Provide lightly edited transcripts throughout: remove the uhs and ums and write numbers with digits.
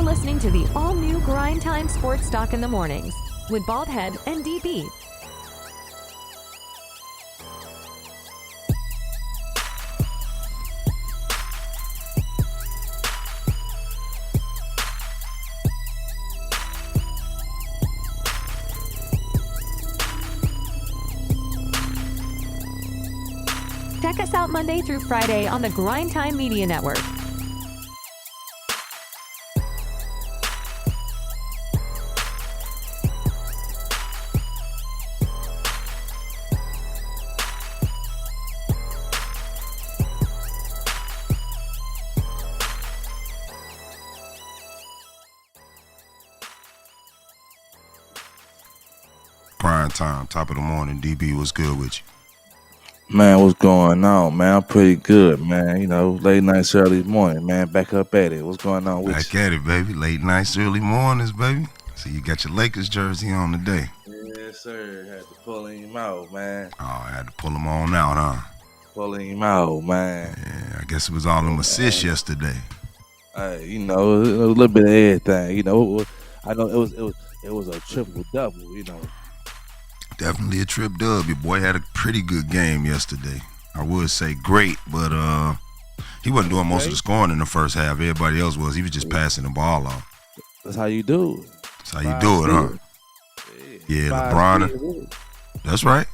listening to the all-new Grindtime Sports Talk in the Mornings with Baldhead and DB. Check us out Monday through Friday on the Grindtime Media Network. Grindtime, top of the morning. DB, what's good with you? Man, what's going on, man? I'm pretty good, man. You know, late nights, early morning, man. Back up at it. What's going on with Back you? at it, baby. Late nights, early mornings, baby. So you got your Lakers jersey on today. Yes, sir. Had to pull him out, man. Oh, I had to pull them on out, huh? Pulling him out, man. Yeah, I guess it was all them assists yesterday. Hey, you know, a little bit of everything. You know, I know it was a triple double. You know. Definitely a trip dub. Your boy had a pretty good game yesterday. I would say great, but he wasn't doing most of the scoring in the first half. Everybody else was. He was just passing the ball off. That's how you do it. That's how you do it, huh? Yeah, LeBron. That's right.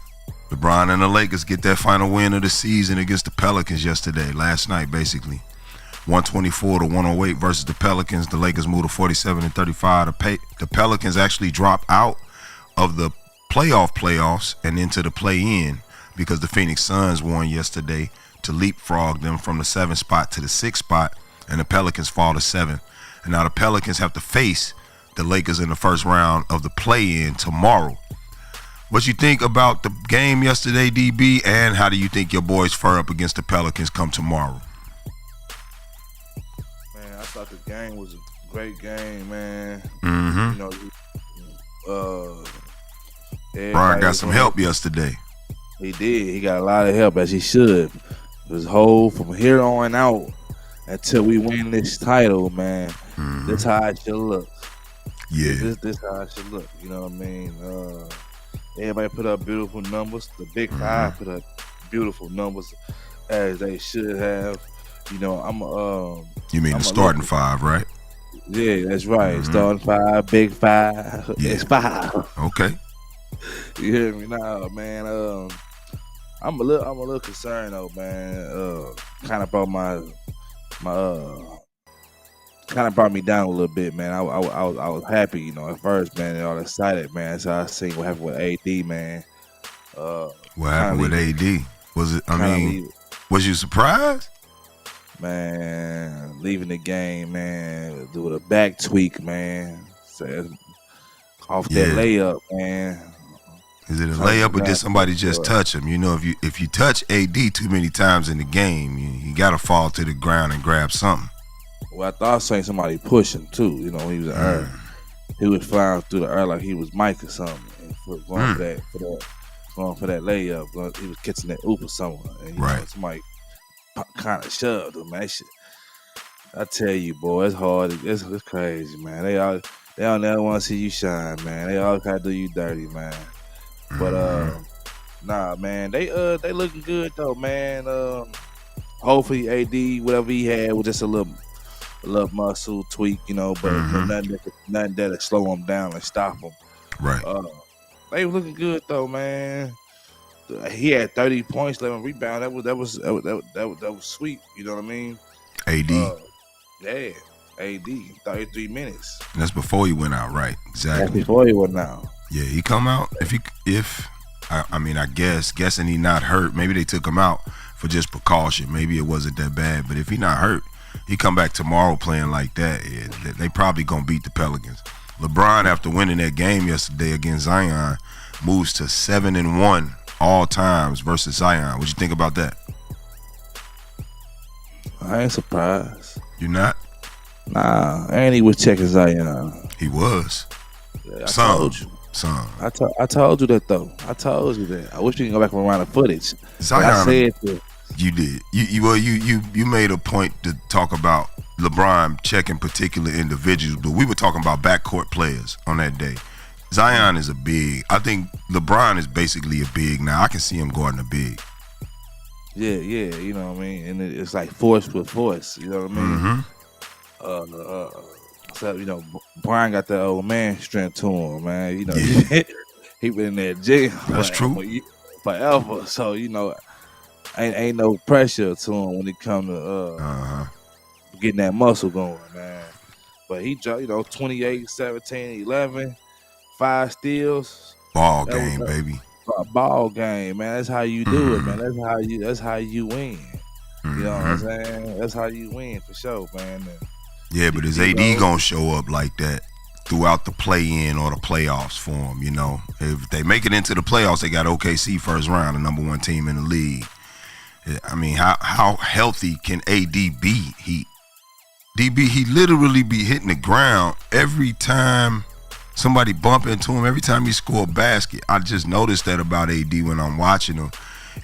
LeBron and the Lakers get that final win of the season against the Pelicans yesterday, last night, basically. 124-108 versus the Pelicans. The Lakers moved to 47-35. The Pelicans actually dropped out of the playoffs and into the play-in because the Phoenix Suns won yesterday to leapfrog them from the 7th spot to the 6th spot, and the Pelicans fall to 7th. And now the Pelicans have to face the Lakers in the first round of the play-in tomorrow. What you think about the game yesterday, DB, and how do you think your boys fare up against the Pelicans come tomorrow? Man, I thought the game was a great game, man. Mm-hmm. You know, Brian got some help yesterday. He did. He got a lot of help, as he should. His whole from here on out until we win this title, man. Mm-hmm. This how it should look. Yeah. This how it should look. You know what I mean? Everybody put up beautiful numbers. The Big Five put up beautiful numbers, as they should have. You know, You mean the starting five, right? Yeah, that's right. Starting five, Big Five. Yeah. It's five. Okay. You hear me now, man? I'm a little concerned though, man. Kind of brought kind of brought me down a little bit, man. I was happy, you know, at first, man, and all excited, man. So I seen what happened with AD, man. What happened with AD? Was it? Was you surprised? Man, leaving the game, man, with a back tweak, man. So, off that layup, man. Is it a layup or did somebody just touch him? You know, if you touch AD too many times in the game, you got to fall to the ground and grab something. Well, I thought I seen somebody push him too. You know, when he was in air, he was flying through the air like he was Mike or something, and going for that layup. He was catching that oop or something, and you know, somebody kind of shoved him, man. That shit, I tell you, boy, it's hard. It's crazy, man. They all never want to see you shine, man. They all try to do you dirty, man. But nah, man, they looking good though, man. Hopefully AD, whatever he had, was just a little muscle tweak, you know, but nothing that'll slow him down and stop him. Right. They were looking good though, man. He had 30 points, 11 rebounds. That was sweet. You know what I mean? AD. Yeah, AD. 33 minutes. And that's before he went out, right? Exactly. That's before he went out. Yeah, he come out. I guessing he not hurt. Maybe they took him out for just precaution. Maybe it wasn't that bad. But if he not hurt, he come back tomorrow playing like that. Yeah, they probably gonna beat the Pelicans. LeBron, after winning that game yesterday against Zion, moves to 7-1 all times versus Zion. What you think about that? I ain't surprised. You not? Nah, and he was checking Zion. He was. Yeah, I told you. I told you that though. I told you that. I wish we can go back and run the footage. Zion, I said that. You did. You made a point to talk about LeBron checking particular individuals, but we were talking about backcourt players on that day. Zion is a big. I think LeBron is basically a big now. I can see him guarding a big. Yeah, you know what I mean? And it's like force with force, you know what I mean? So, you know, Brian got that old man strength to him, man. You know, he been in there jigging. That's true. Forever. So, you know, ain't no pressure to him when it comes to getting that muscle going, man. But he dropped, you know, 28, 17, 11, 5 steals. Ball game, baby. Ball game, man. That's how you do it, man. That's how you win. You know what I'm saying? That's how you win for sure, man. Yeah, but is AD gonna show up like that throughout the play-in or the playoffs for him? You know, if they make it into the playoffs, they got OKC first round, the number 1 team in the league. I mean, how healthy can AD be? He literally be hitting the ground every time somebody bump into him, every time he score a basket. I just noticed that about AD when I'm watching him.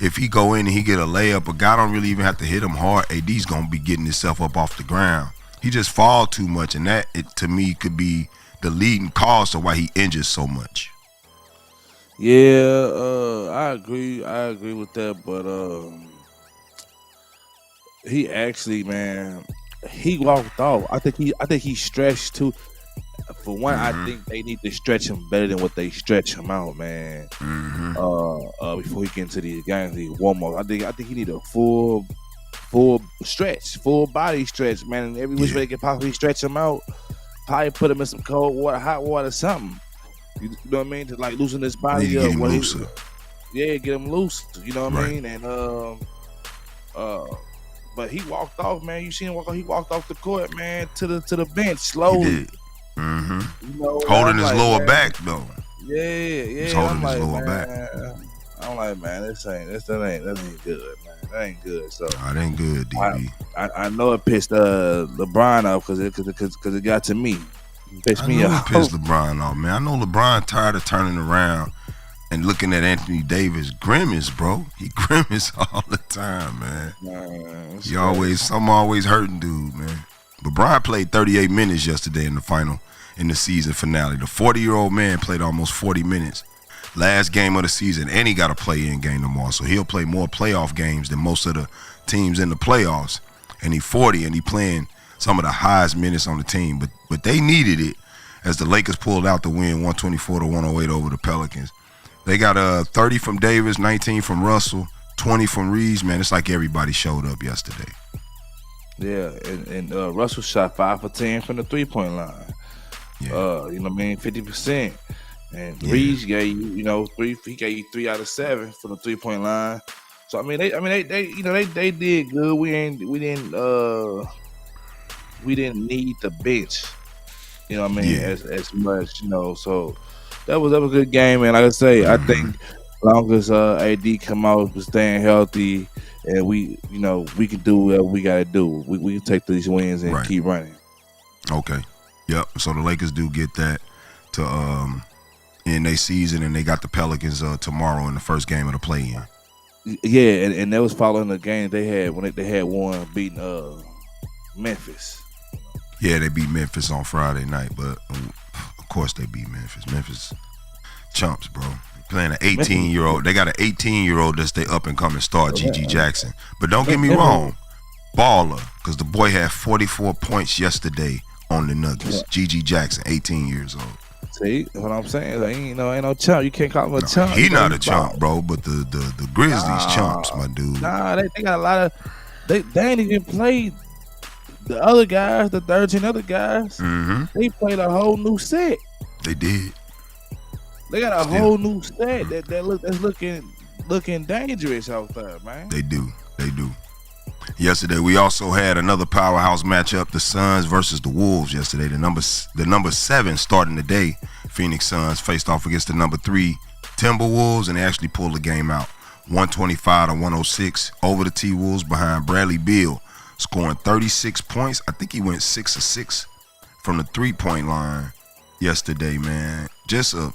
If he go in and he get a layup, a guy don't really even have to hit him hard. AD's gonna be getting himself up off the ground. He just fall too much, and that, to me, could be the leading cause of why he injures so much. Yeah, I agree with that, but he actually, man, he walked off. I think he stretched too. For one, I think they need to stretch him better than what they stretch him out, man. Before he get into these games, he warm up. I think he need a full stretch, full body stretch, man. And every which way they can possibly stretch him out. Probably put him in some cold water, hot water, something. You know what I mean? To like loosen his body up. Get him loose. You know what I mean? And but he walked off, man. You seen him walk off? He walked off the court, man, to the bench slowly. He did. You know, holding his lower back though. Yeah. He's holding his lower back. I'm like, man, that ain't good, man. That ain't good. So it ain't good, DB. I know it pissed LeBron off because it got to me. It pissed me off. It pissed LeBron off, man. I know LeBron tired of turning around and looking at Anthony Davis grimace, bro. He grimace all the time, man. Something always hurting dude, man. LeBron played 38 minutes yesterday in the season finale. The 40-year-old man played almost 40 minutes. Last game of the season, and he got a play-in game tomorrow, so he'll play more playoff games than most of the teams in the playoffs. And he's 40, and he playing some of the highest minutes on the team. But they needed it as the Lakers pulled out the win, 124-108 over the Pelicans. They got 30 from Davis, 19 from Russell, 20 from Reeves. Man, it's like everybody showed up yesterday. Yeah, and Russell shot 5 for 10 from the 3-point line. You know what I mean, 50%. And Reeves gave you, 3. He gave you 3 out of 7 from the 3-point line. So I mean, they did good. We didn't need the bench. You know what I mean? As much. So that was a good game, man. Like I say, I think as long as AD come out with staying healthy, and we can do what we gotta do. We can take these wins and keep running. Okay. Yep. So the Lakers do get that to end their season, and they got the Pelicans tomorrow in the first game of the play-in. Yeah, and that was following the game they had when they had won beating Memphis. Yeah, they beat Memphis on Friday night, but of course they beat Memphis. Memphis chumps, bro. Playing an 18-year-old. They got an 18-year-old that's their up-and-coming star, G.G. Jackson. But don't get me wrong, baller, because the boy had 44 points yesterday on the Nuggets. G.G. Jackson, 18 years old. See what I'm saying? Like, ain't no chump. You can't call him a chump. He not a chump, bro. But the Grizzlies chumps, my dude. Nah, they got a lot of. They ain't even played the other guys, the 13 other guys. They played a whole new set. They did. They got a whole new set that's looking dangerous out there, man. They do. Yesterday we also had another powerhouse matchup: the Suns versus the Wolves. Yesterday, the number 7 starting the day, Phoenix Suns faced off against the number 3 Timberwolves, and they actually pulled the game out, 125-106 over the T-Wolves behind Bradley Beal, scoring 36 points. I think he went 6 of 6 from the 3-point line yesterday, man. Just a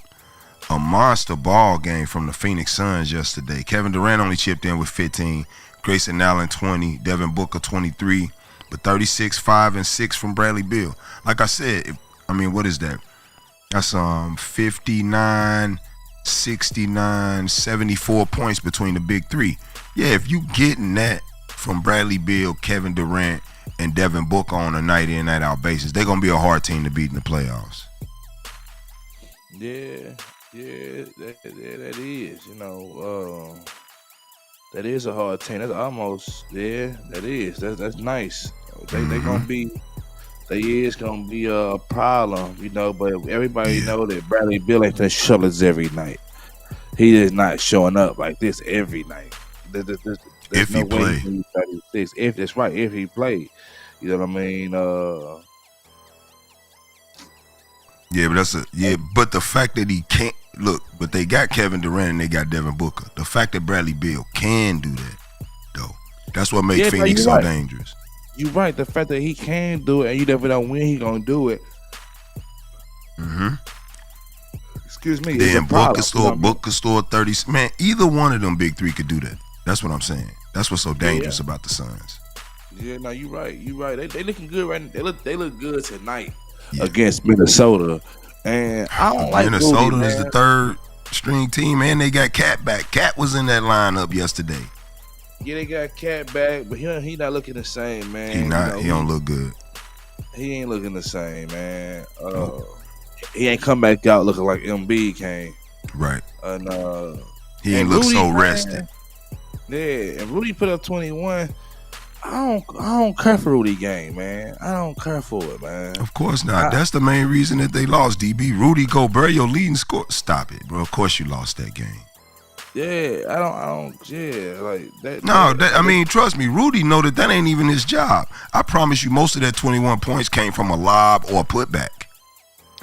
monster ball game from the Phoenix Suns yesterday. Kevin Durant only chipped in with 15. Grayson Allen 20, Devin Booker 23, But 36, 5, and 6 from Bradley Beal. Like I said, what is that? That's 59, 69, 74 points between the big three. Yeah, if you getting that from Bradley Beal, Kevin Durant, and Devin Booker on a night in, night out basis, they're gonna be a hard team to beat in the playoffs. Yeah, that is. That is a hard team. That's almost that is. That's nice. They gonna be. They is gonna be a problem, But everybody know that Bradley Beal ain't finna shovelers every night. He is not showing up like this every night. There's if no he way play, he 36. If that's right, if he played, you know what I mean. Yeah, but But the fact that he can't look, but they got Kevin Durant and they got Devin Booker. The fact that Bradley Beal can do that, though, that's what makes Phoenix so dangerous. You're right. The fact that he can do it, and you never know when he gonna do it. Excuse me. Then Booker score 30. Man, either one of them big three could do that. That's what I'm saying. That's what's so dangerous about the Suns. Yeah, no, you're right. They looking good right now. They look good tonight against Minnesota. And I don't like Minnesota Rudy, is the third string team, and they got Cat back. Cat was in that lineup yesterday. Yeah, they got Cat back, but he not looking the same, man. He not. He don't look good. He ain't looking the same, man. He ain't come back out looking like MB came. Right. And he ain't look so rested. Yeah, and Rudy put up 21. I don't care for Rudy game, man. I don't care for it, man. Of course not. That's the main reason that they lost, DB. Rudy Gobert, your leading scorer. Stop it, bro. Of course you lost that game. Yeah, I don't. Yeah, like that. No, trust me. Rudy know that ain't even his job. I promise you, most of that 21 points came from a lob or a putback.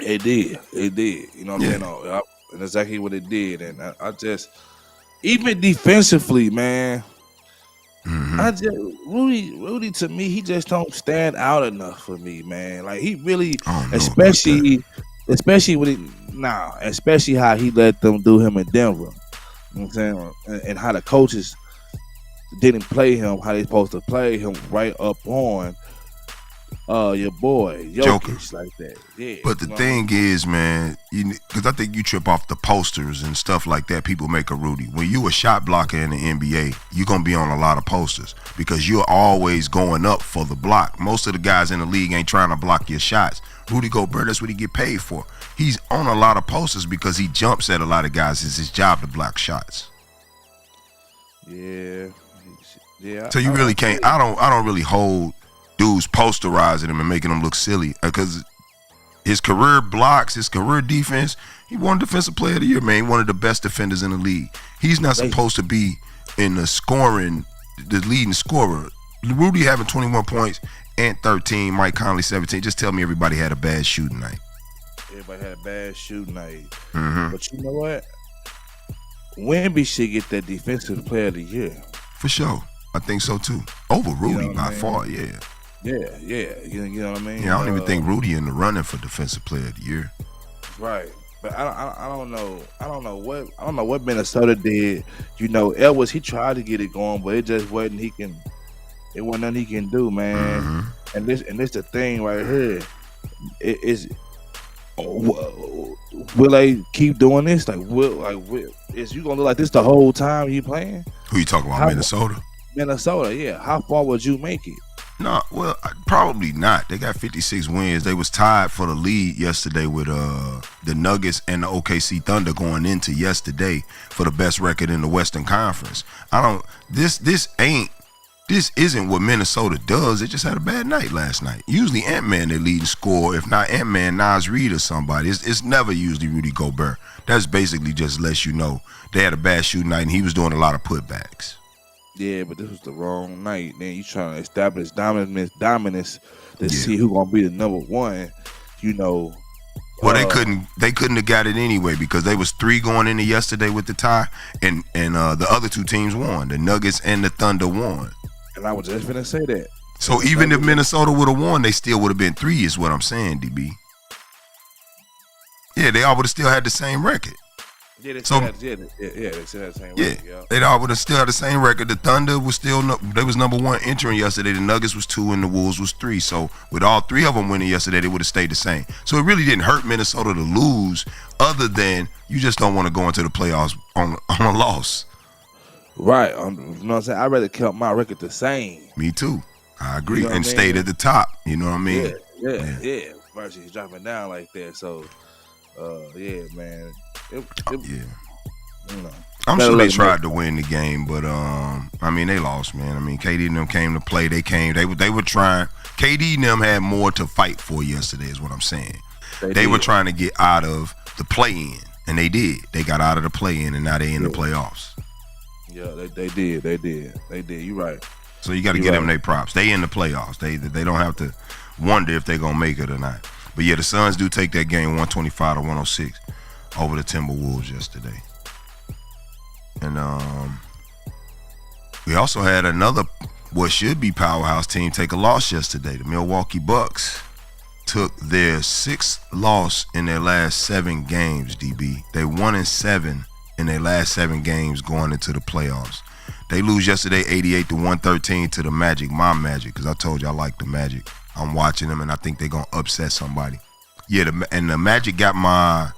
It did. You know what I'm saying? And exactly what it did. And I just, even defensively, man. Rudy to me, he just don't stand out enough for me, man. Like he really, especially how he let them do him in Denver. You know what I'm saying? And how the coaches didn't play him how they supposed to play him right up on your boy Jokic like that. Yeah. But the thing is, man, because I think you trip off the posters and stuff like that. People make a Rudy. When you a shot blocker in the NBA, you're gonna be on a lot of posters because you're always going up for the block. Most of the guys in the league ain't trying to block your shots. Rudy Gobert, that's what he get paid for. He's on a lot of posters because he jumps at a lot of guys. It's his job to block shots. Yeah. So you really can't. I don't really hold dudes posterizing him and making him look silly because his career blocks, his career defense. He won Defensive Player of the Year, man. He one of the best defenders in the league. He's not supposed to be in the leading scorer. Rudy having 21 points and 13, Mike Conley 17. Just tell me everybody had a bad shooting night. Everybody had a bad shooting night. But you know what? Wemby should get that Defensive Player of the Year. For sure. I think so too. Over Rudy by far, yeah. Yeah. You know what I mean? Yeah, I don't even think Rudy in the running for Defensive Player of the Year. Right. But I don't know what Minnesota did. Edwards, he tried to get it going, but it just wasn't nothing he can do, man. And this the thing right here. Will they keep doing this? Is you gonna look like this the whole time you playing? Who you talking about? Minnesota? Minnesota, yeah. How far would you make it? No, well, probably not. They got 56 wins. They was tied for the lead yesterday with the Nuggets and the OKC Thunder going into yesterday for the best record in the Western Conference. This isn't what Minnesota does. It just had a bad night last night. Usually Ant-Man their leading scorer. If not Ant-Man, Nas Reed or somebody. It's never usually Rudy Gobert. That's basically just lets you know they had a bad shooting night and he was doing a lot of putbacks. Yeah, but this was the wrong night. Then you trying to establish dominance to see who gonna be the number one. Well, they couldn't have got it anyway because they was 3 going into yesterday with the tie, and the other 2 teams won. The Nuggets and the Thunder won. And I was just gonna say that. So even if Minnesota would have won, they still would have been 3. Is what I'm saying, DB. Yeah, they all would have still had the same record. Yeah, they So still they still had the same record. Yeah. they all would have still had the same record. The Thunder was still they was number one entering yesterday. The Nuggets was 2 and the Wolves was 3. So with all 3 of them winning yesterday, they would have stayed the same. So it really didn't hurt Minnesota to lose, other than you just don't want to go into the playoffs on a loss. Right. You know what I'm saying? I'd rather kept my record the same. Me too. I agree, You know what and I mean? stayed at the top. You know what I mean? Yeah. Versus dropping down like that. So, yeah, man. You know, I'm sure they tried to win the game, but I mean they lost, man. I mean KD and them came to play. They were trying. KD and them had more to fight for yesterday, is what I'm saying. They were trying to get out of the play-in, and they did. They got out of the play-in, and now they in the playoffs. Yeah, they did. You're right. So you got to give them their props. They in the playoffs. They don't have to wonder if they're gonna make it or not. But yeah, the Suns do take that game 125 to 106 over the Timberwolves yesterday. And we also had another what should be powerhouse team take a loss yesterday. The Milwaukee Bucks took their 6th loss in their last 7 games, DB. They 1-7 in their last 7 games going into the playoffs. They lose yesterday 88 to 113 to the Magic, my Magic, because I told you I like the Magic. I'm watching them, and I think they're going to upset somebody. Yeah, and the Magic got my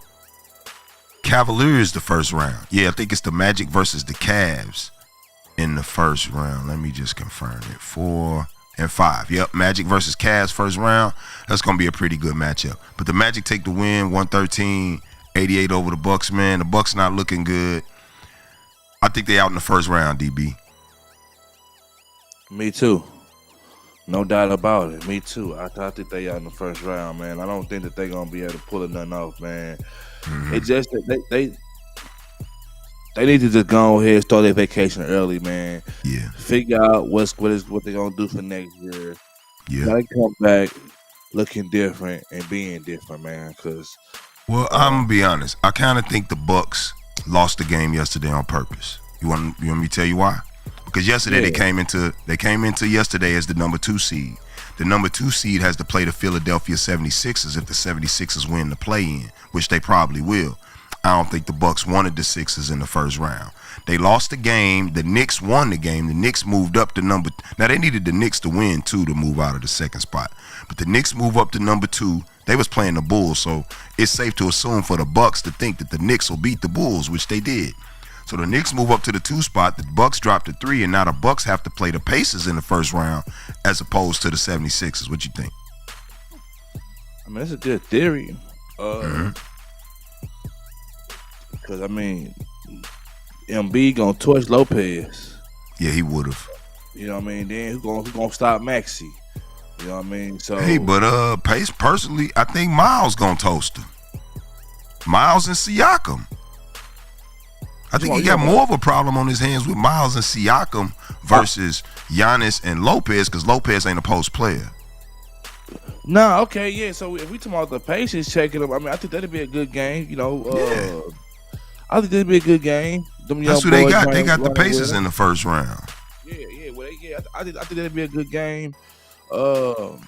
Cavaliers the first round. Yeah, I think it's the Magic versus the Cavs in the first round. Let me just confirm it. 4 and 5. Yep, Magic versus Cavs first round. That's going to be a pretty good matchup. But the Magic take the win, 113-88 over the Bucks, man. The Bucks not looking good. I think they out in the first round, DB. Me too. No doubt about it. Me too. I think they out in the first round, man. I don't think that they're going to be able to pull nothing off, man. Mm-hmm. It just they need to just go ahead and start their vacation early, man. Yeah. Figure out what they're gonna do for next year. Yeah. Gotta come back looking different and being different, man. Well, I'm gonna be honest. I kind of think the Bucks lost the game yesterday on purpose. You want me to tell you why? Because yesterday they came into yesterday as the number 2 seed. The number 2 seed has to play the Philadelphia 76ers if the 76ers win the play-in, which they probably will. I don't think the Bucks wanted the Sixers in the first round. They lost the game. The Knicks won the game. The Knicks moved up to number. Now they needed the Knicks to win too to move out of the second spot. But the Knicks move up to number 2. They was playing the Bulls, so it's safe to assume for the Bucks to think that the Knicks will beat the Bulls, which they did. So the Knicks move up to the 2 spot. The Bucks drop to 3, and now the Bucks have to play the Pacers in the first round as opposed to the 76ers. What you think? I mean, that's a good theory. Because I mean, MB gonna torch Lopez. Yeah, he would have. You know what I mean? Then who gonna stop Maxey? You know what I mean? So hey, but Pace personally, I think Miles gonna toast him. Miles and Siakam. I think he got more of a problem on his hands with Miles and Siakam versus Giannis and Lopez, because Lopez ain't a post player. No, okay, yeah. So if we talking about the Pacers checking them, I mean, I think that'd be a good game. You know, I think that'd be a good game. That's who they got. They got the Pacers in the first round. Yeah. Well, I think that'd be a good game. Well,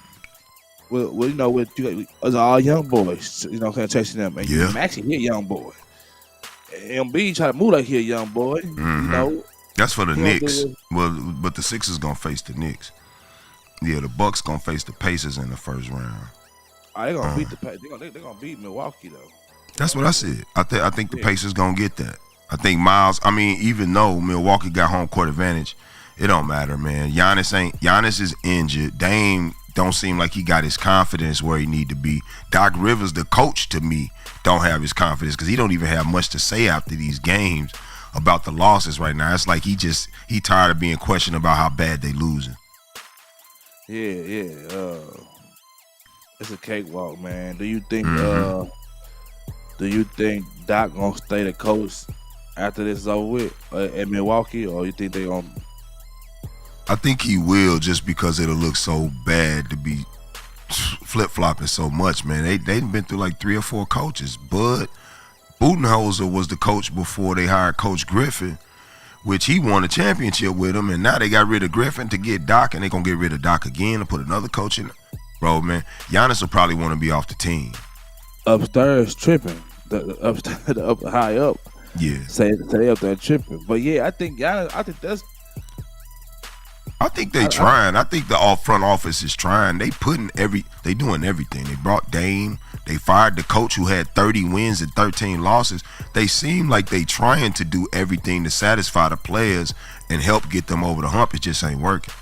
you know, with all young boys, you know, kind of chasing them. And Maxey, he a young boy. MB try to move like he a young boy. Mm-hmm. You know, that's for the Knicks. Well, but the Sixers gonna face the Knicks. Yeah, the Bucks gonna face the Pacers in the first round. They gonna beat they're gonna beat Milwaukee though. That's what I said. I think the Pacers gonna get that. I think Miles. I mean, even though Milwaukee got home court advantage, it don't matter, man. Giannis is injured. Dame don't seem like he got his confidence where he need to be. Doc Rivers, the coach, to me, don't have his confidence because he don't even have much to say after these games about the losses right now. It's like he tired of being questioned about how bad they losing. Yeah. It's a cakewalk, man. Do you think Doc gonna stay the coach after this is over with at Milwaukee, or you think they gonna? I think he will, just because it'll look so bad to be flip-flopping so much, man. They've been through like 3 or 4 coaches. Bud Budenholzer was the coach before they hired Coach Griffin, which he won a championship with him, and now they got rid of Griffin to get Doc, and they're going to get rid of Doc again and put another coach in. Bro, man, Giannis will probably want to be off the team. Upstairs tripping. The high up. Yeah. say they up there tripping. But yeah, I think that's. I think they trying. I think the front office is trying. They doing everything. They brought Dame. They fired the coach who had 30 wins and 13 losses. They seem like they trying to do everything to satisfy the players and help get them over the hump. It just ain't working.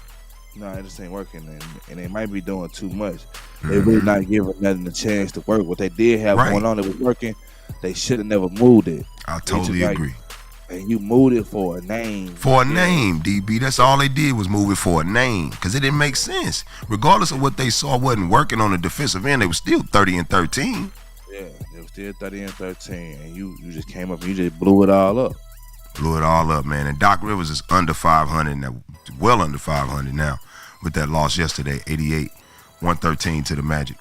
No, it just ain't working, and they might be doing too much. They really not giving nothing a chance to work. What they did have going on that was working, they should have never moved it. I totally agree. And you moved it for a name. For a name, DB. That's all they did was move it for a name because it didn't make sense. Regardless of what they saw wasn't working on the defensive end, they were still 30-13. Yeah, they were still 30-13, and you just came up and you just blew it all up. Blew it all up, man. And Doc Rivers is under 500 now, well under 500 now with that loss yesterday, 88-113 to the Magic.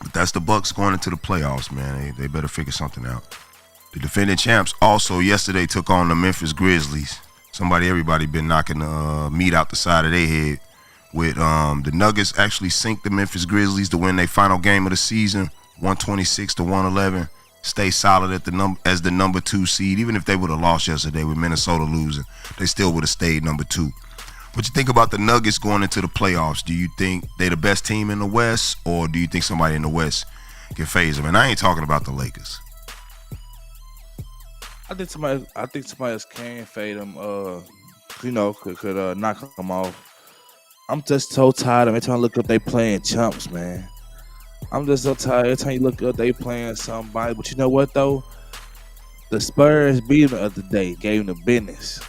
But that's the Bucks going into the playoffs, man. They better figure something out. The defending champs also yesterday took on the Memphis Grizzlies. Everybody been knocking the meat out the side of their head with the Nuggets actually sink the Memphis Grizzlies to win their final game of the season, 126-111. Stay solid as the number 2 seed. Even if they would have lost yesterday with Minnesota losing, they still would have stayed number 2. What you think about the Nuggets going into the playoffs? Do you think they the best team in the West, or do you think somebody in the West can phase them? And I ain't talking about the Lakers. I think somebody else can fade them. Could knock them off. I'm just so tired of every time I look up they playing chumps, man. I'm just so tired. Every time you look up they playing somebody. But you know what though? The Spurs beat them the other day, gave them the business.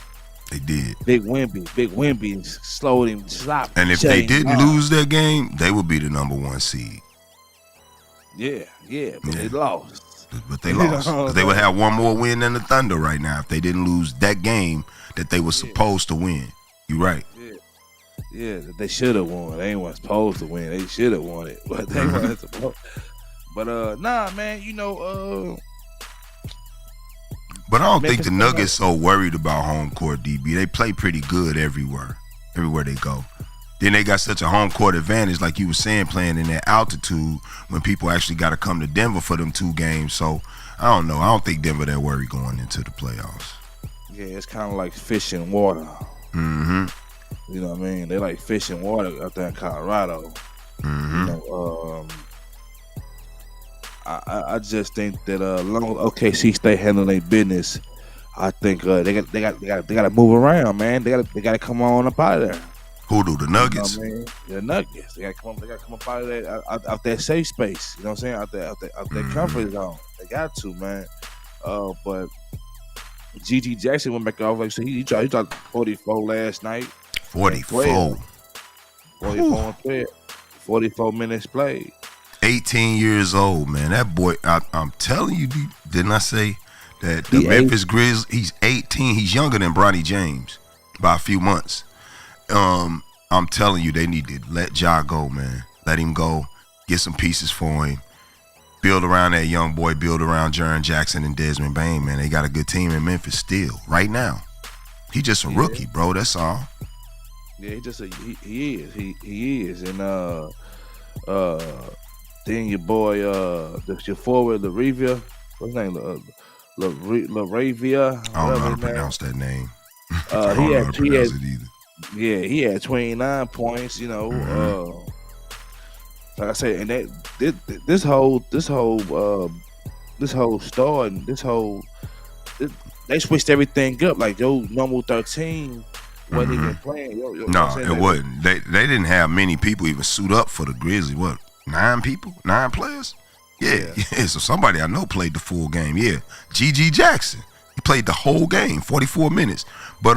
They did. Big Wemby slowed him, slopped. And if they didn't lose their game, they would be the number 1 seed. Yeah, but they lost. But they lost. 'Cause they would have one more win than the Thunder right now if they didn't lose that game that they were supposed to win. You right. Yeah, they should have won. They weren't supposed to win. They should have won it, but they weren't supposed. But nah, man, But I don't think the Nuggets so worried about home court, DB. They play pretty good everywhere they go. Then they got such a home court advantage, like you were saying, playing in that altitude when people actually got to come to Denver for them 2 games. So I don't know. I don't think Denver that worried going into the playoffs. Yeah, it's kind of like fish in water. Mm-hmm. You know what I mean? They like fish in water out there in Colorado. Mm-hmm. I just think that long as OKC stay handling their business, I think they got to move around, man. They got to come on up out of there. Who do the Nuggets? You know what I mean? The Nuggets. They got to come up out of that out that safe space. You know what I'm saying? Out that comfort zone. They got to, man. But GG Jackson went back off. Like so he dropped 44 last night. 44. 44 minutes played. 18 years old, man. That boy, I'm telling you, didn't I say that the Memphis Grizzlies, he's 18. He's younger than Bronny James by a few months. I'm telling you, they need to let Ja go, man. Let him go. Get some pieces for him. Build around that young boy. Build around Jaren Jackson and Desmond Bane, man. They got a good team in Memphis still, right now. He just a rookie, bro. That's all. Yeah, he is. And then your boy, your forward, LaRavia. What's his name? LaRavia. I don't know how to pronounce that name. He had 29 points. Like I said, and this whole start and they switched everything up. Like your normal 13 wasn't even playing. No, it wasn't. They didn't have many people even suit up for the Grizzlies. What, 9 people? 9 players? Yeah. So somebody I know played the full game. Yeah, GG Jackson. He played the whole game, 44 minutes. But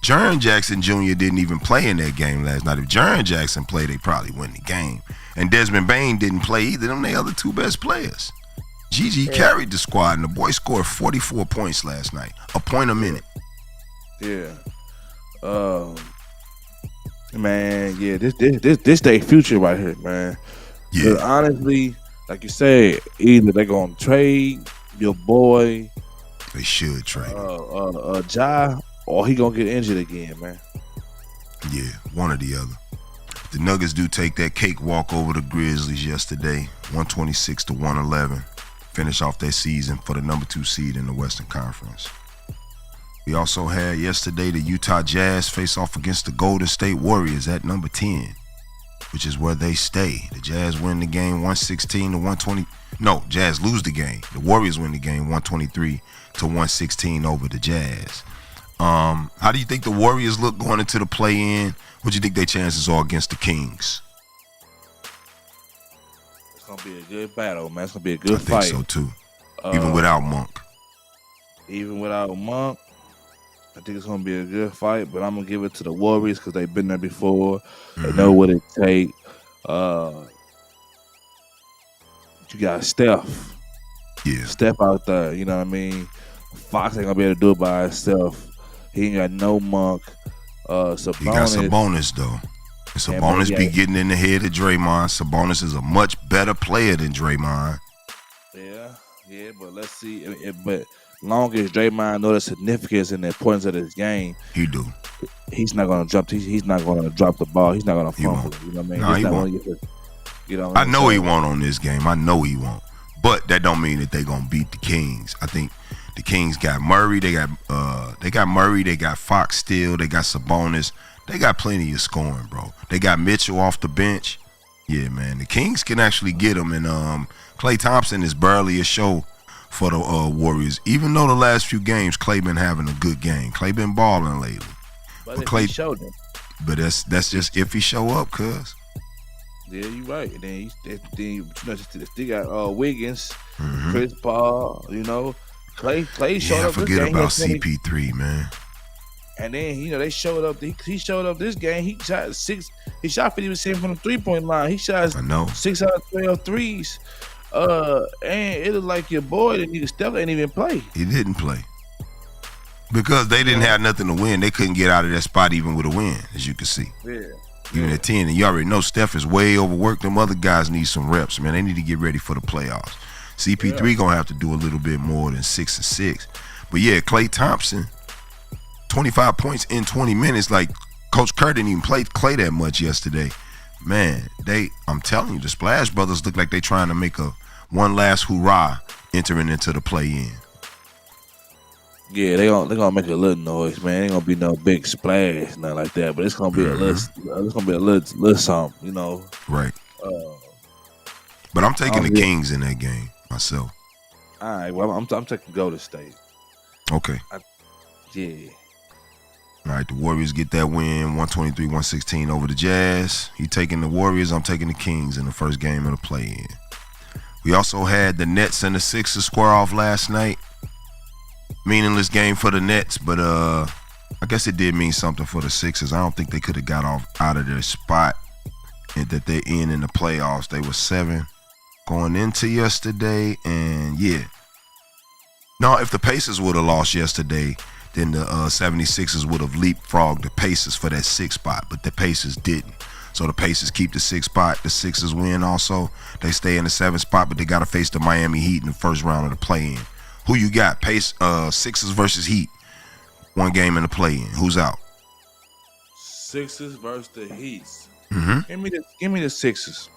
Jaren Jackson Jr. didn't even play in that game last night. If Jaren Jackson played, they probably win the game. And Desmond Bane didn't play either. Them the other 2 best players. GG carried the squad, and the boy scored 44 points last night. A point a minute. Yeah. Man, yeah, this their future right here, man. Yeah. But honestly, like you said, either they're gonna trade your boy. They should trade Ja, or he gonna get injured again, man. Yeah, one or the other. The Nuggets do take that cakewalk over the Grizzlies yesterday, 126-111. finish off their season for the number 2 seed in the Western Conference. We also had yesterday the Utah Jazz face off against the Golden State Warriors at number 10, which is where they stay. The Jazz win the game 116 to 120. No, Jazz lose the game. The Warriors win the game 123 to 116 over the Jazz. How do you think the Warriors look going into the play-in? What do you think their chances are against the Kings? It's gonna be a good battle, man. It's gonna be a good fight. I think so too. Even without Monk. Even without Monk, I think it's gonna be a good fight. But I'm gonna give it to the Warriors because they've been there before. They know what it takes. You got Steph. Yeah. Steph out there. You know what I mean? Fox ain't gonna be able to do it by himself. He ain't got no Monk. Sabonis. He got Sabonis though. And Sabonis be getting in the head of Draymond. Sabonis is a much better player than Draymond. Yeah, but let's see. But long as Draymond know the significance and the importance of this game, he do. He's not gonna drop. He's not gonna drop the ball. He's not gonna fumble. You know what I mean? No, he won't. I know he won't on this game. I know he won't. But that don't mean that they gonna beat the Kings. I think the Kings got Murray. They got Murray. They got Fox still. They got Sabonis. They got plenty of scoring, bro. They got Mitchell off the bench. Yeah, man. The Kings can actually get him. And Klay Thompson is barely a show for the Warriors. Even though the last few games, Klay been having a good game. Klay been balling lately. But Klay showed him. But that's just if he show up, cuz. Yeah, you right. And then you still got Wiggins, Chris Paul. You know, Klay showed up. Forget about CP3, man. And then they showed up. He showed up this game. He shot 50% from the 3-point line. He shot 6 out of 12 threes. And it was like your boy that nigga Steph didn't even play. He didn't play because they didn't have nothing to win. They couldn't get out of that spot even with a win, as you can see. Yeah. Even at 10, and you already know Steph is way overworked. Them other guys need some reps, man. They need to get ready for the playoffs. CP3 gonna have to do a little bit more than 6 and 6. But yeah, Klay Thompson, 25 points in 20 minutes. Like Coach Kerr didn't even play Klay that much yesterday. Man, I'm telling you, the Splash Brothers look like they trying to make a one last hurrah entering into the play-in. Yeah, they gonna make a little noise, man. Ain't gonna be no big splash, nothing like that. But it's gonna be a little something, Right. But I'm taking the Kings in that game myself. All right. Well, I'm taking Golden State. Okay. Yeah. All right. The Warriors get that win, 123-116 over the Jazz. He taking the Warriors. I'm taking the Kings in the first game of the play-in. We also had the Nets and the Sixers square off last night. Meaningless game for the Nets, but I guess it did mean something for the Sixers. I don't think they could have got out of their spot that they're in the playoffs. They were 7 going into yesterday, and yeah. No, if the Pacers would have lost yesterday, then the 76ers would have leapfrogged the Pacers for that 6th spot, but the Pacers didn't. So the Pacers keep the 6th spot. The Sixers win also. They stay in the 7th spot, but they got to face the Miami Heat in the first round of the play-in. Who you got? Sixers versus Heat. One game in the play-in. Who's out? Sixers versus the Heat. Mm-hmm. Give me the Sixers.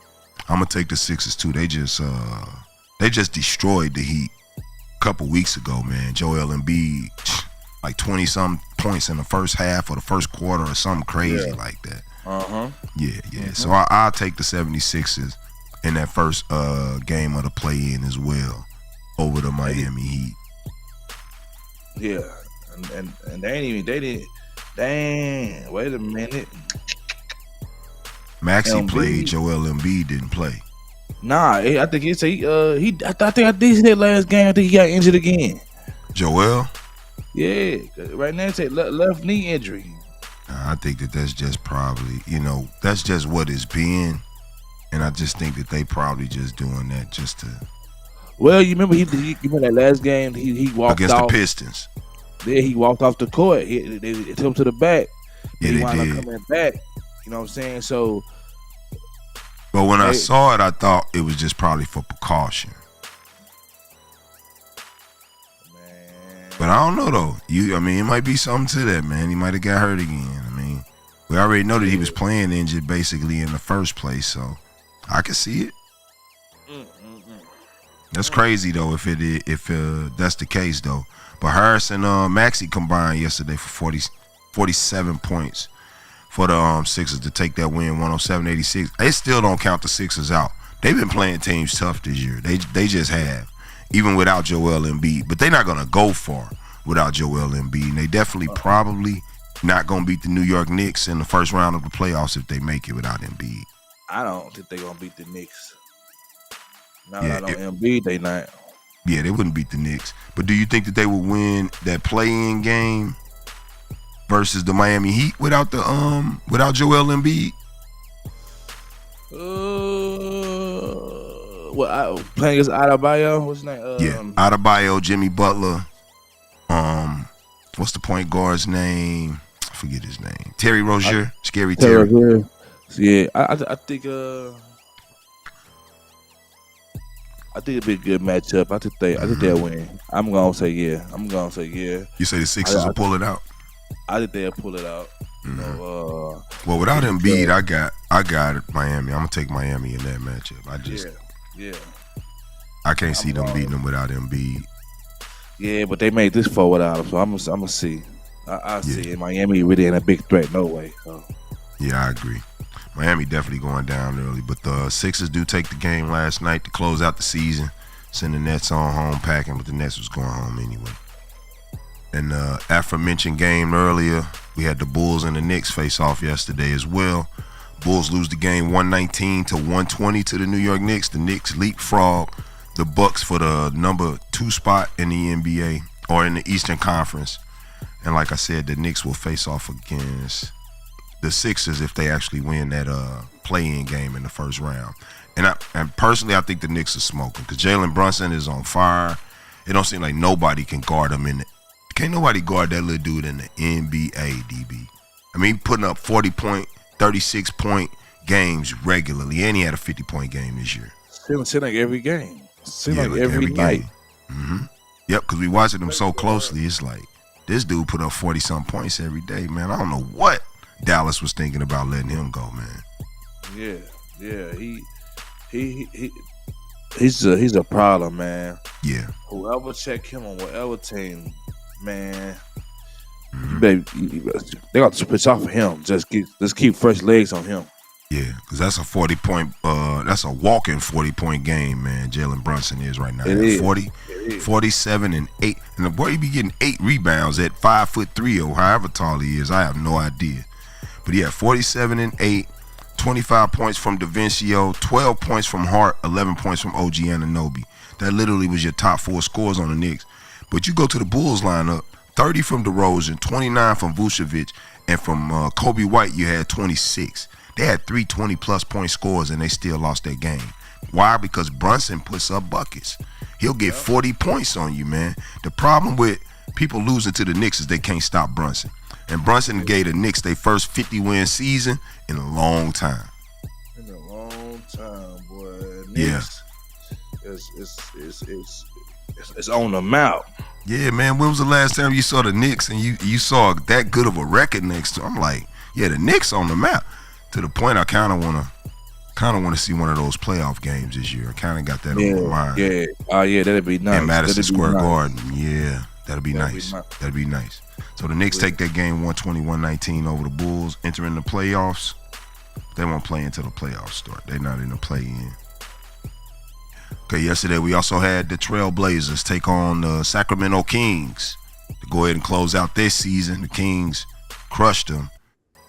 I'm gonna take the Sixers too. They just destroyed the Heat a couple weeks ago, man. Joel Embiid, like 20-something points in the first half or the first quarter or something crazy like that. Yeah. Mm-hmm. So I'll take the 76ers in that first game of the play-in as well over the Miami Heat. Yeah, and they didn't. Dang, wait a minute. Maxey played. Joel Embiid didn't play. Nah, I think I think I did that last game. I think he got injured again. Joel? Yeah, right now it's a left knee injury. I think that's just probably, that's just what it's been, and I just think that they probably just doing that just to. Well, you remember that last game he walked against off the Pistons. Yeah, he walked off the court. They took him to the back. Yeah, he wound up coming back. You know what I'm saying? So, but when I saw it, I thought it was just probably for precaution. Man. But I don't know though. It might be something to that, man. He might have got hurt again. We already know that he was playing injured basically in the first place, so I can see it. That's crazy though. If that's the case though. But Harris and Maxey combined yesterday for 47 points for the Sixers to take that win 107-86. They still don't count the Sixers out. They've been playing teams tough this year. They just have, even without Joel Embiid. But they're not gonna go far without Joel Embiid. And they definitely probably not gonna beat the New York Knicks in the first round of the playoffs if they make it without Embiid. I don't think they're gonna beat the Knicks. Now that on Embiid, they not. Yeah, they wouldn't beat the Knicks. But do you think that they would win that play-in game versus the Miami Heat without Joel Embiid? Playing against Adebayo, what's his name? Adebayo, Jimmy Butler. What's the point guard's name? I forget his name. Terry Rozier, Scary Terry. Yeah, I think it'd be a good matchup. I think they'll win. I'm gonna say yeah. You say the Sixers will pull it out? I think they'll pull it out. Mm-hmm. Well, without Embiid, I got it, Miami. I'm gonna take Miami in that matchup. I can't see them beating them without Embiid. Yeah, but they made this far without him, so I'm gonna see. I see it. Miami really ain't a big threat, no way. So. Yeah, I agree. Miami definitely going down early, but the Sixers do take the game last night to close out the season, send the Nets on home packing, but the Nets was going home anyway. And the aforementioned game earlier, we had the Bulls and the Knicks face off yesterday as well. Bulls lose the game 119-120 to the New York Knicks. The Knicks leapfrog the Bucks for the number 2 spot in the NBA or in the Eastern Conference. And like I said, the Knicks will face off against the Sixers if they actually win that play-in game in the first round. And personally, I think the Knicks are smoking because Jalen Brunson is on fire. It don't seem like nobody can guard him can't nobody guard that little dude in the NBA, DB. I mean, putting up 40-point, 36-point games regularly, and he had a 50-point game this year. Seems like every game. Seems like every night. Mm-hmm. Yep, because we watching him so closely. It's like this dude put up 40-something points every day, man. I don't know what Dallas was thinking about letting him go, man. Yeah. He's a problem, man. Yeah. Whoever check him on whatever team, man, mm-hmm. they got to switch off of him. Just keep fresh legs on him. Yeah, because that's a 40-point, that's a walking 40-point game, man. Jalen Brunson is right now. It is. 47 and 8, and the boy he be getting 8 rebounds at 5'3" or however tall he is. I have no idea, but he had 47 and 8, 25 points from DaVincio, 12 points from Hart, 11 points from OG Anunoby. That literally was your top 4 scores on the Knicks. But you go to the Bulls lineup, 30 from DeRozan, 29 from Vucevic, and from Kobe White you had 26. They had 3 20-plus point scores, and they still lost that game. Why? Because Brunson puts up buckets. He'll get 40 points on you, man. The problem with people losing to the Knicks is they can't stop Brunson. And Brunson gave the Knicks their first 50-win season in a long time. In a long time, boy. Knicks, it's on the mouth. Yeah, man. When was the last time you saw the Knicks and you saw that good of a record next to? I'm like, yeah, the Knicks on the map. To the point, I kind of want to see one of those playoff games this year. I kind of got that on my mind. Yeah, that'd be nice. At Madison Square Garden, yeah, that'd be nice. That'd be nice. So the Knicks take that game 120-119 over the Bulls, entering the playoffs. They won't play until the playoffs start. They're not in the play-in. Okay, yesterday we also had the Trail Blazers take on the Sacramento Kings to go ahead and close out this season. The Kings crushed them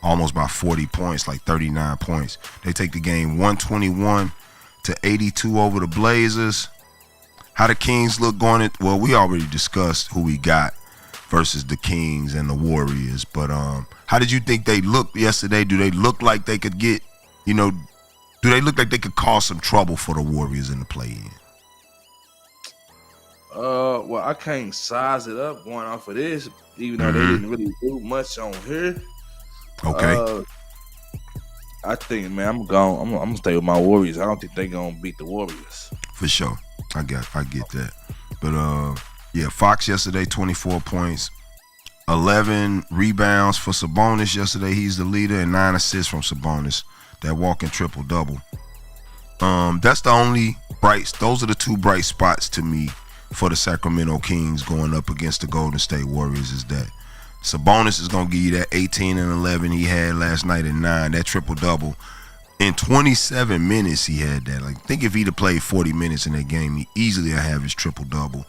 almost by 40 points, like 39 points. They take the game 121-82 over the Blazers. How the Kings look going it? Well, we already discussed who we got versus the Kings and the Warriors. But how did you think they looked yesterday? Do they look like they could get, do they look like they could cause some trouble for the Warriors in the play-in? Well, I can't size it up going off of this, even though they didn't really do much on here. Okay. I think, man, I'm gonna stay with my Warriors. I don't think they're gonna beat the Warriors. For sure. I get that. But yeah, Fox yesterday, 24 points, 11 rebounds for Sabonis yesterday. He's the leader, and 9 assists from Sabonis. That walking triple-double. That's the only those are the two bright spots to me for the Sacramento Kings going up against the Golden State Warriors. Is that Sabonis is gonna give you that 18 and 11 he had last night at 9, that triple double. In 27 minutes he had that. Like, think if he'd have played 40 minutes in that game, he easily would have his triple double.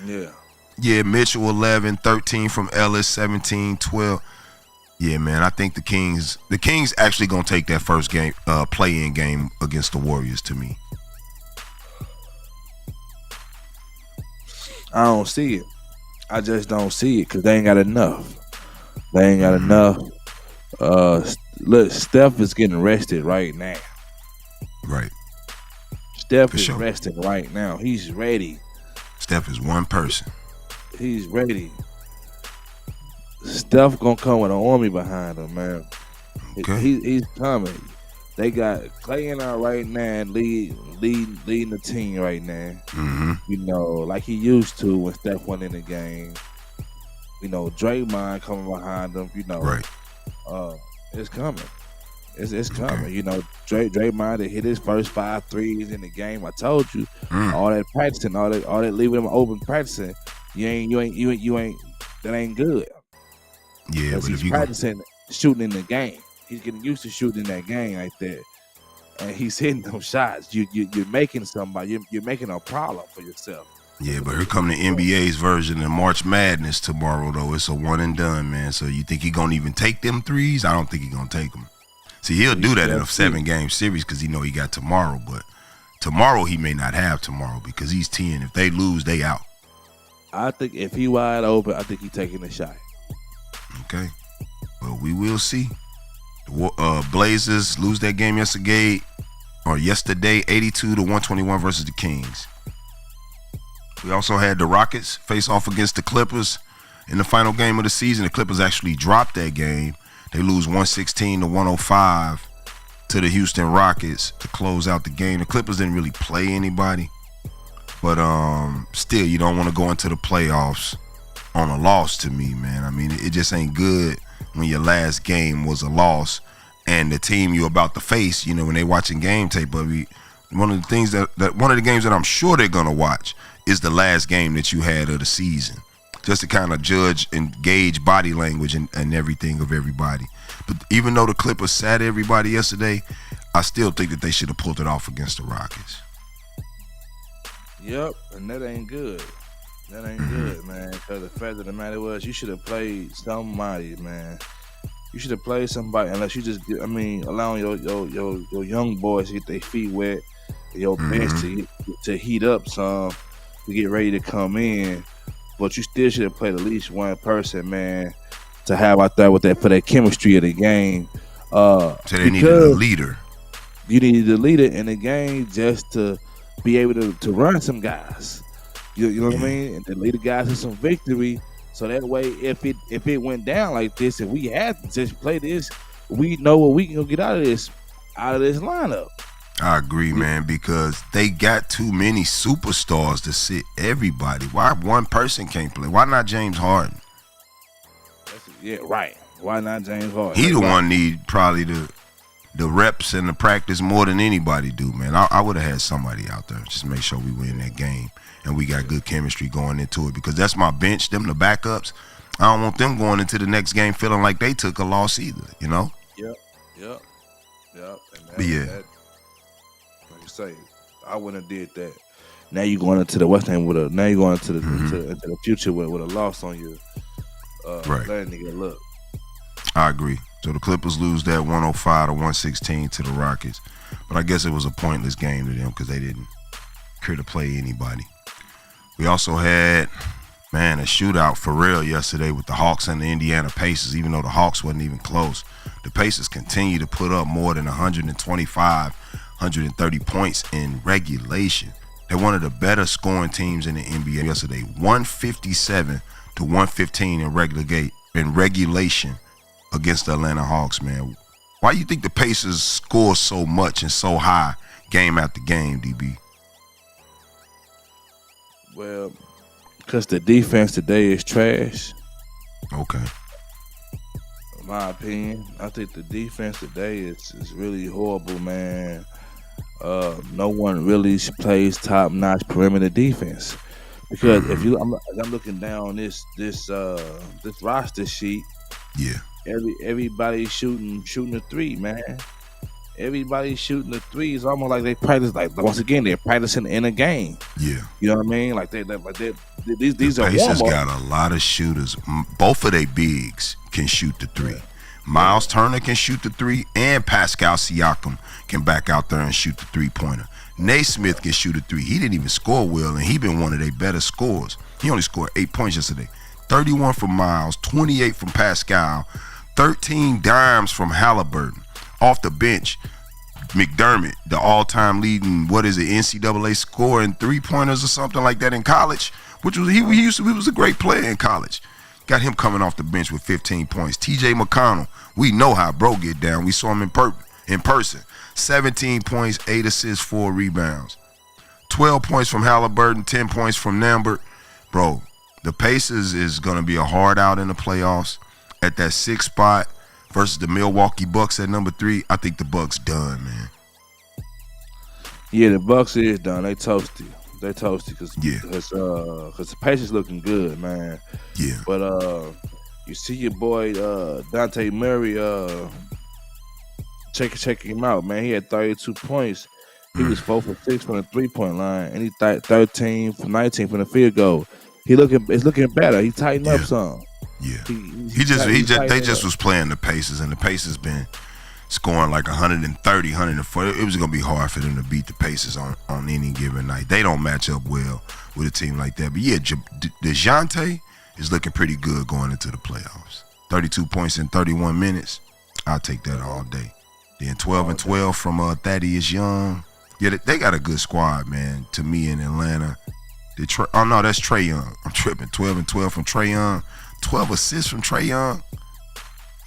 Yeah. Yeah, Mitchell 11, 13 from Ellis, 17, 12. Yeah, man, I think the Kings actually gonna take that first game, play-in game against the Warriors to me. I don't see it. I just don't see it because they ain't got enough. Look, Steph is getting rested right now. Right. Steph is resting right now. He's ready. Steph is one person. He's ready. Steph gonna come with an army behind him, man. Okay. He's coming. They got Clay in there right now, leading the team right now. Mm-hmm. You know, like he used to when Steph went in the game. You know, Draymond coming behind him. You know, right. It's coming. It's coming. Okay. You know, Draymond to hit his first 5 threes in the game. I told you, all that practicing, all that leaving him open practicing. You ain't. That ain't good. Yeah, but he's practicing shooting in the game. He's getting used to shooting in that game like that, and he's hitting them shots. You're making somebody. You're making a problem for yourself. Yeah, but here come the NBA's version of March Madness tomorrow, though. It's a one and done, man. So you think he gonna even take them threes? I don't think he gonna take them. See, he'll do that in a 7-game series because he know he got tomorrow. But tomorrow he may not have tomorrow because he's 10. If they lose, they out. I think if he wide open, I think he taking a shot. Okay. Well, we will see. The Blazers lose that game yesterday, 82-121 versus the Kings. We also had the Rockets face off against the Clippers in the final game of the season. The Clippers actually dropped that game. They lose 116-105 to the Houston Rockets to close out the game. The Clippers didn't really play anybody, but still, you don't want to go into the playoffs on a loss to me, man. I mean, it just ain't good when your last game was a loss and the team you're about to face, you know, when they watching game tape. But one of the things one of the games that I'm sure they're gonna watch is the last game that you had of the season, just to kind of judge and gauge body language and everything of everybody. But even though the Clippers sat everybody yesterday, I still think that they should have pulled it off against the Rockets. Yep, and that ain't good. That ain't good, man. Because the fact of the matter was, you should have played somebody, man. You should have played somebody, unless you just, allowing your young boys to get their feet wet, your bench to heat up some, to get ready to come in. But you still should have played at least one person, man, to have out there with that for that chemistry of the game. So they needed a leader. You needed a leader in the game just to be able to run some guys. You know what I mean? And to lead the guys to some victory. So that way, if it went down like this, and we had to just play this, we know what we can get out of this lineup. I agree, man, because they got too many superstars to sit everybody. Why one person can't play? Why not James Harden? Yeah, right. Why not James Harden? He the one need probably the reps and the practice more than anybody do, man. I would have had somebody out there just make sure we win that game and we got good chemistry going into it, because that's my bench, them the backups. I don't want them going into the next game feeling like they took a loss either, you know? Yep. And yeah. That, like you say, I wouldn't have did that. Now you going into the West End now you going into the future with a loss on you. Right. Letting nigga look. I agree. So the Clippers lose that 105-116 to the Rockets. But I guess it was a pointless game to them because they didn't care to play anybody. We also had, man, a shootout for real yesterday with the Hawks and the Indiana Pacers, even though the Hawks wasn't even close. The Pacers continue to put up more than 125, 130 points in regulation. They're one of the better scoring teams in the NBA yesterday. 157-115 in regulation against the Atlanta Hawks, man. Why do you think the Pacers score so much and so high game after game, DB? Well, because the defense today is trash. Okay. In my opinion, I think the defense today is really horrible, man. no one really plays top-notch perimeter defense. Because if I'm looking down this roster sheet, Yeah. everybody's shooting a three, man. Everybody's shooting a three. It's almost like they practice. Like once again, they're practicing in a game. Yeah. You know what I mean? Like these the are Pacers warm-ups. got a lot of shooters. Both of their bigs can shoot the three. Miles Turner can shoot the three, and Pascal Siakam can back out there and shoot the three-pointer. Naismith can shoot a three. He didn't even score well, and he been one of their better scorers. He only scored 8 points yesterday. 31 from Miles, 28 from Pascal, 13 dimes from Halliburton. Off the bench, McDermott, the all-time leading, NCAA scorer in three-pointers or something like that in college, which was he was a great player in college. Got him coming off the bench with 15 points. TJ McConnell, we know how bro get down. We saw him in person. 17 points, 8 assists, 4 rebounds. 12 points from Halliburton, 10 points from Lambert. Bro, the Pacers is going to be a hard out in the playoffs at that 6th spot versus the Milwaukee Bucks at number 3. I think the Bucks done, man. Yeah, the Bucks is done. They toasty. Because the Pacers looking good, man. Yeah. But you see your boy Dante Murray. Check him out, man. He had 32 points. He was 4 for 6 from the 3-point line, and he 13 from 19 from the field goal. It's looking better. He tightened up some. Yeah. They just was playing the Pacers, and the Pacers been scoring like 130, 140. It was going to be hard for them to beat the Pacers on any given night. They don't match up well with a team like that. But yeah, DeJounte is looking pretty good going into the playoffs. 32 points in 31 minutes. I'll take that all day. Then 12 and 12 from Thaddeus Young. Yeah, they got a good squad, man, to me in Atlanta. That's Trae Young. I'm tripping. 12 and 12 from Trae Young. 12 assists from Trae Young.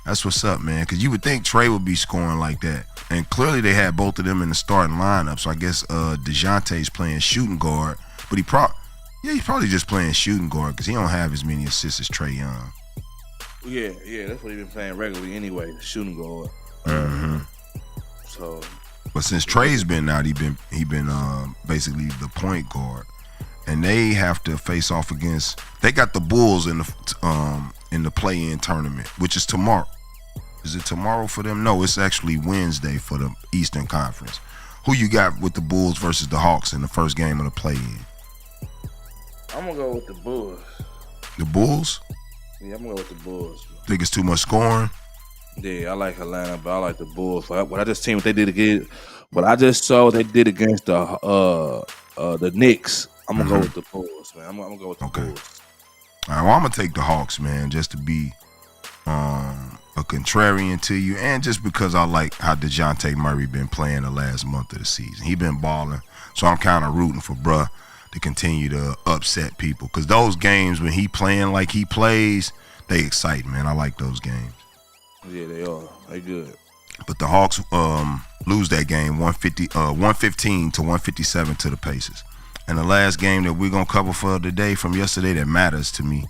That's what's up, man, because you would think Trae would be scoring like that. And clearly they had both of them in the starting lineup, so I guess DeJounte's playing shooting guard. But he's probably just playing shooting guard because he don't have as many assists as Trae Young. Yeah, that's what he's been playing regularly anyway, shooting guard. Mm-hmm. So, but since Trae's been out, he been basically the point guard, and they have to face off against. They got the Bulls in the play-in tournament, which is tomorrow. Is it tomorrow for them? No, it's actually Wednesday for the Eastern Conference. Who you got with the Bulls versus the Hawks in the first game of the play-in? I'm gonna go with the Bulls. The Bulls? Yeah, I'm gonna go with the Bulls. Think it's too much scoring? Yeah, I like Atlanta, but I like the Bulls. What I just seen what they did against, what I just saw what they did against the Knicks. I'm gonna go with the Bulls, man. I'm gonna go with the Bulls. All right, well, I'm gonna take the Hawks, man, just to be a contrarian to you, and just because I like how DeJounte Murray been playing the last month of the season. He been balling, so I'm kind of rooting for bruh to continue to upset people, because those games when he playing like he plays, they excite, man. I like those games. Yeah, they are. They good. But the Hawks lose that game 115 to 157 to the Pacers. And the last game that we're going to cover for today from yesterday that matters to me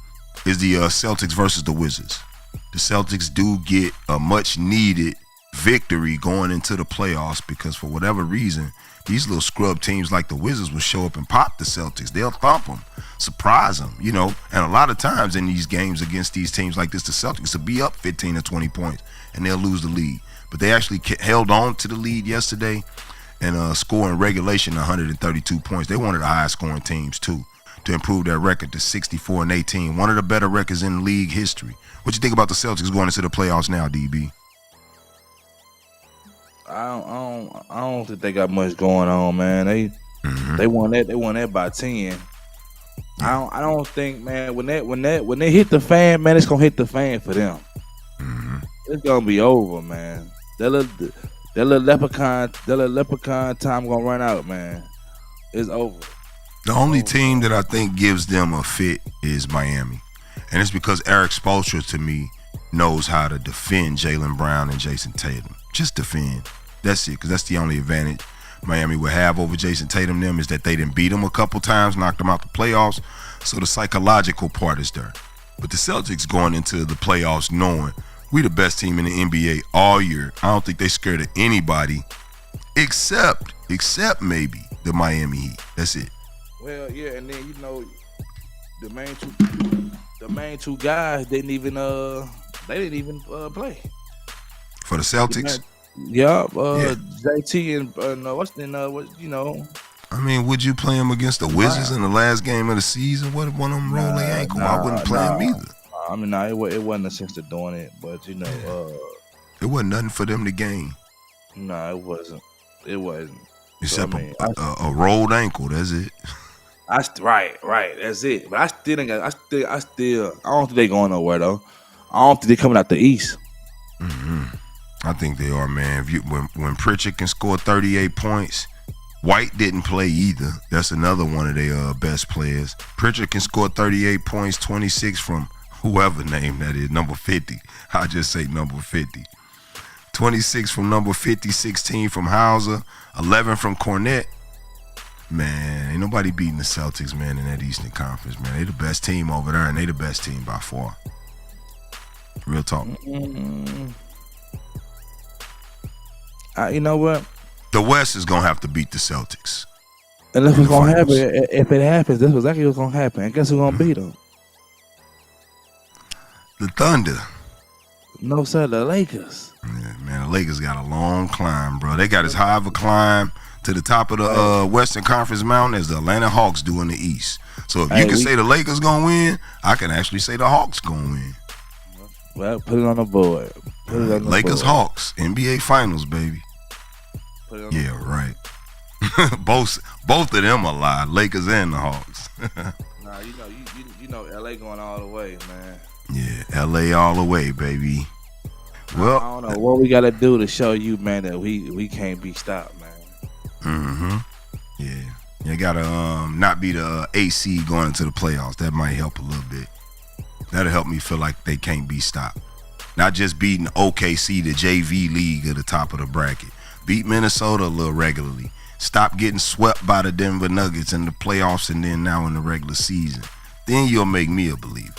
is the Celtics versus the Wizards. The Celtics do get a much-needed victory going into the playoffs because for whatever reason, these little scrub teams like the Wizards will show up and pop the Celtics. They'll thump them, surprise them, you know. And a lot of times in these games against these teams like this, the Celtics will be up 15 or 20 points and they'll lose the lead. But they actually held on to the lead yesterday and score in regulation 132 points. They one of the highest scoring teams too to improve their record to 64-18. One of the better records in league history. What you think about the Celtics going into the playoffs now, DB? I don't think they got much going on, man. They won that by 10. I don't think, man, when they hit the fan, man, it's gonna hit the fan for them. It's gonna be over, man. That little leprechaun time gonna run out, man. It's over. The only team that I think gives them a fit is Miami. And it's because Eric Spoelstra, to me, knows how to defend Jaylen Brown and Jason Tatum. Just defend. That's it, because that's the only advantage Miami would have over Jason Tatum them is that they didn't beat him a couple times, knocked them out the playoffs. So the psychological part is there. But the Celtics going into the playoffs knowing we the best team in the NBA all year. I don't think they scared of anybody except except maybe the Miami Heat. That's it. Well, yeah, and then the main two guys didn't even play For the Celtics? Yeah. JT and I mean, would you play him against the Wizards in the last game of the season? What if one of them roll their ankle? I wouldn't play him either. I mean, it wasn't a sense to doing it, but it wasn't nothing for them to gain. No, it wasn't. It wasn't. Except a rolled ankle. That's it. Right. That's it. But I don't think they going nowhere though. I don't think they coming out the East. Mm-hmm. I think they are, man. When Pritchard can score 38 points, White didn't play either. That's another one of their best players. Pritchard can score 38 points, 26 from whoever name that is, number 50. I'll just say number 50. 26 from number 50, 16 from Hauser, 11 from Cornette. Man, ain't nobody beating the Celtics, man, in that Eastern Conference, man. They the best team over there, and they the best team by far. Real talk. You know what? The West is going to have to beat the Celtics. And that's what's going to happen. If it happens, that's exactly what's going to happen. And guess who's going to beat them? The Thunder. No, sir, the Lakers. Yeah, man, the Lakers got a long climb, bro. They got as high of a climb to the top of the Western Conference mountain as the Atlanta Hawks do in the East. So if you can say the Lakers going to win, I can actually say the Hawks going to win. Well, put it on the board. Lakers, Hawks, NBA Finals, baby. Yeah, right. both of them are live, Lakers and the Hawks. Nah, you know, LA going all the way, man. Yeah, LA all the way, baby. Well, I don't know what we gotta do to show you, man, that we can't be stopped, man. Mm-hmm. Yeah, you gotta not be the AC going into the playoffs. That might help a little bit. That'll help me feel like they can't be stopped. Not just beating OKC, the JV league at the top of the bracket. Beat Minnesota a little regularly. Stop getting swept by the Denver Nuggets in the playoffs and then now in the regular season. Then you'll make me a believer.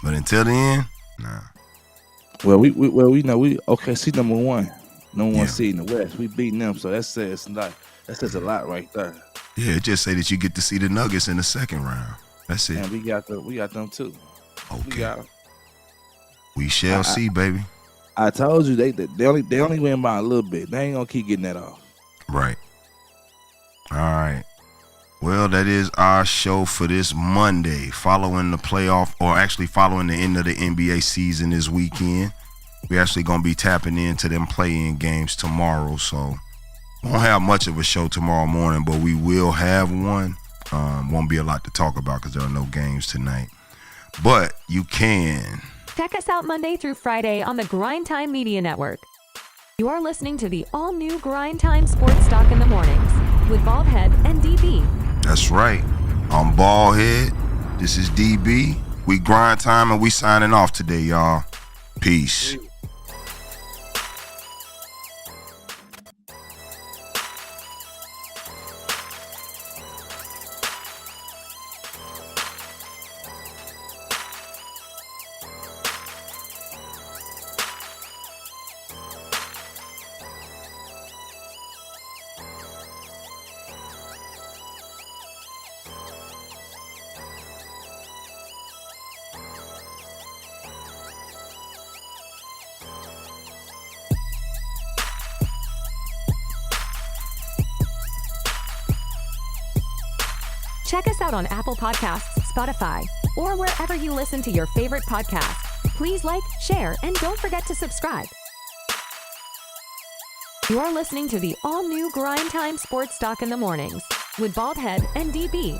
But until then, nah. Well, we know we OKC number one seed in the West. We beating them, so that says a lot right there. Yeah, it just say that you get to see the Nuggets in the second round. That's it. And we got them too. Okay. We shall see, baby. I told you they only win by a little bit. They ain't gonna keep getting that off. Right. All right. Well, that is our show for this Monday, following the playoff, or actually following the end of the NBA season this weekend. We're actually gonna be tapping into them play-in games tomorrow, so won't have much of a show tomorrow morning, but we will have one. Won't be a lot to talk about because there are no games tonight. But you can check us out Monday through Friday on the Grindtime Media Network. You are listening to the all-new Grindtime Sports Talk in the Mornings with Baldhead and DB. That's right. I'm Baldhead. This is DB. We grind time and we signing off today, y'all. Peace. Check us out on Apple Podcasts, Spotify, or wherever you listen to your favorite podcast. Please like, share, and don't forget to subscribe. You are listening to the all-new Grindtime Sports Talk in the Mornings with Baldhead and DB.